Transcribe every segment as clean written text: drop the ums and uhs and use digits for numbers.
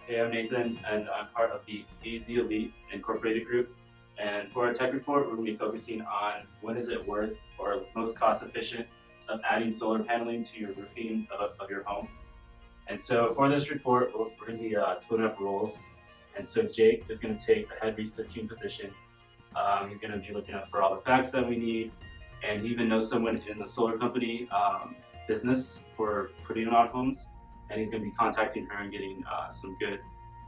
Hey, I'm Nathan, and I'm part of the AZ Elite Incorporated group. And for our tech report, we're going to be focusing on when is it worth or most cost efficient of adding solar paneling to your roofing of your home. And so for this report, we're going to be splitting up roles. And so Jake is going to take the head researching position. He's going to be looking up for all the facts that we need, and he even knows someone in the solar company business for putting it on homes, and he's going to be contacting her and getting some good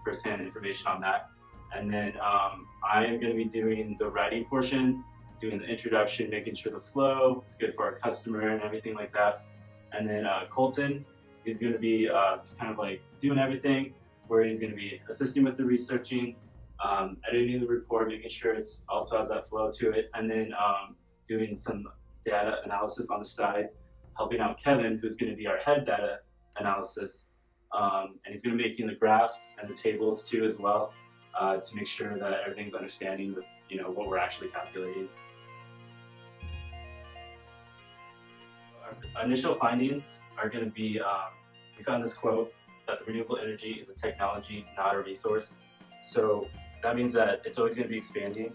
firsthand information on that. And then I am going to be doing the writing portion, doing the introduction, making sure the flow is good for our customer and everything like that. And then Kolton is going to be just kind of like doing everything, where he's going to be assisting with the researching, editing the report, making sure it's also has that flow to it, and then doing some data analysis on the side, helping out Kevin, who's going to be our head data analysis, and he's going to be making the graphs and the tables too as well, to make sure that everything's understanding with what we're actually calculating. Our initial findings are going to be, we found this quote that the renewable energy is a technology, not a resource. So that means that it's always going to be expanding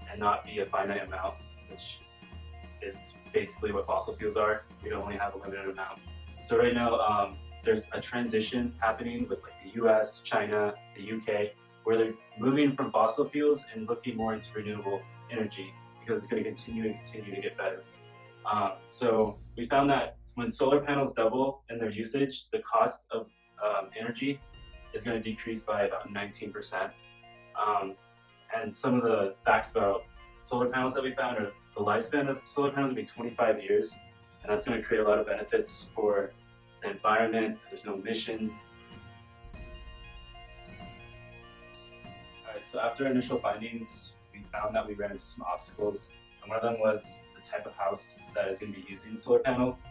and not be a finite amount, which is basically what fossil fuels are. We only have a limited amount. So right now, there's a transition happening with like the US, China, the UK, where they're moving from fossil fuels and looking more into renewable energy because it's going to continue to get better. So we found that when solar panels double in their usage, the cost of energy is going to decrease by about 19%. And some of the facts about solar panels that we found are the lifespan of solar panels will be 25 years, and that's going to create a lot of benefits for the environment because there's no emissions. All right, so after initial findings, we found that we ran into some obstacles, and one of them was the type of house that is going to be using solar panels.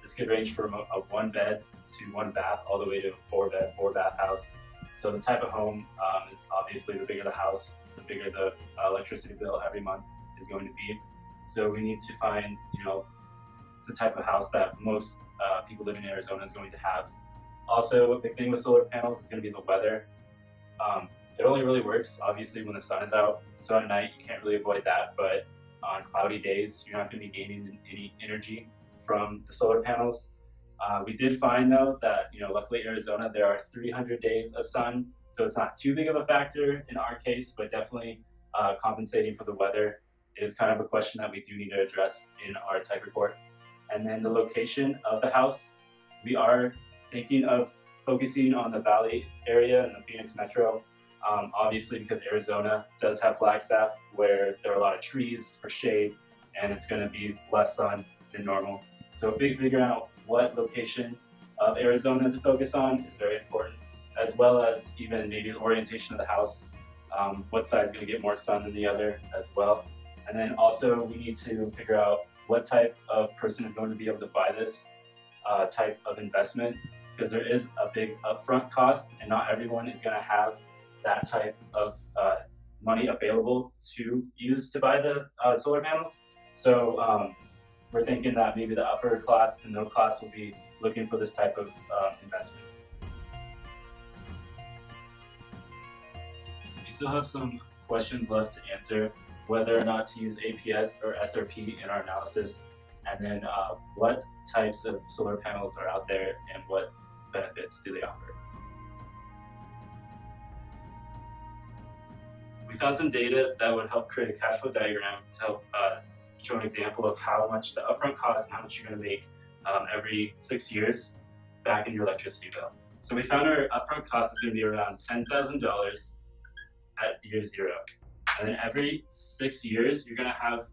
This could range from a 1-bed to 1 bath all the way to a 4-bed, 4-bath house. So the type of home is obviously the bigger the house, the bigger the electricity bill every month is going to be. So we need to find, the type of house that most people living in Arizona is going to have. Also, a big thing with solar panels is going to be the weather. It only really works, obviously, when the sun is out. So at night, you can't really avoid that. But on cloudy days, you're not going to be gaining any energy from the solar panels. We did find, though, that, luckily Arizona, there are 300 days of sun. So it's not too big of a factor in our case, but definitely compensating for the weather is kind of a question that we do need to address in our tech report. And then the location of the house, we are thinking of focusing on the Valley area and the Phoenix metro, obviously because Arizona does have Flagstaff where there are a lot of trees for shade and it's going to be less sun than normal. So figuring out what location of Arizona to focus on is very important, as well as even maybe the orientation of the house, what side is going to get more sun than the other as well. And then also we need to figure out what type of person is going to be able to buy this type of investment, because there is a big upfront cost and not everyone is going to have that type of money available to use to buy the solar panels. So we're thinking that maybe the upper class and middle class will be looking for this type of investments. We still have some questions left to answer, whether or not to use APS or SRP in our analysis, and then what types of solar panels are out there and what benefits do they offer. We found some data that would help create a cash flow diagram to help show an example of how much the upfront cost and how much you're going to make every 6 years back in your electricity bill. So we found our upfront cost is going to be around $10,000 at year 0. And then every 6 years, you're going to have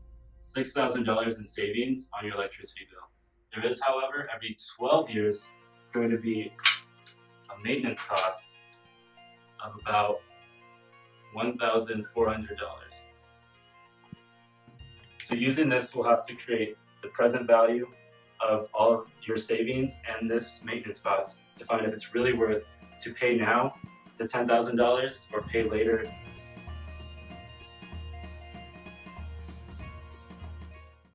$6,000 in savings on your electricity bill. There is, however, every 12 years going to be a maintenance cost of about $1,400. So using this, we'll have to create the present value of all of your savings and this maintenance cost to find if it's really worth to pay now the $10,000 or pay later